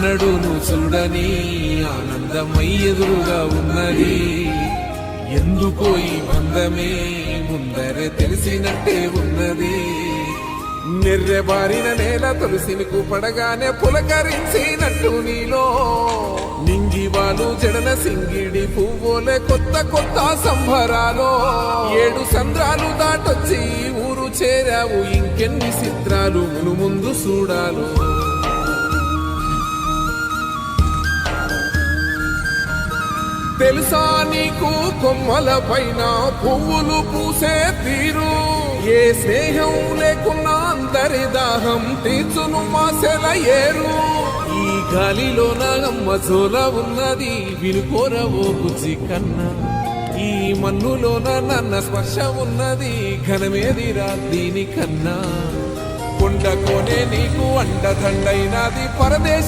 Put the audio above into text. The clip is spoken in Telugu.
ఎన్నడూ నువ్వు చూడని ఆనందమై ఎదురుగా ఉన్నది. ఎందుకో ఈ బంధమే ముందరే తెలిసినట్టే ఉన్నది. నెర్రెబారిన నేల తులసిని పడగానే పులకరించినట్టు నీలో నింగివాలు జడన సింగిడి పువ్వులే కొత్త కొత్త సంబరాలో. 7 సంద్రాలు దాటొచ్చి ఊరు చేరావు, ఇంకెన్ని చిత్రాలు మును ముందు చూడాలో. తెలుసా నీకు కొమ్మల పైన పువ్వులు పూసే తీరు, ఏ స్నేహం లేకున్నా అందరి దాహం తీర్చును మాసెల ఏరు. ఈ గాలిలోన అమ్మ జోల ఉన్నది, వినుకోరవో బుజ్జి కన్నా. ఈ మన్నులోన నన్న స్పర్శ ఉన్నది, ఘనమేదిరా దీనికన్నా. కొండ కోనే నీకు అండదండైనది పరదేశ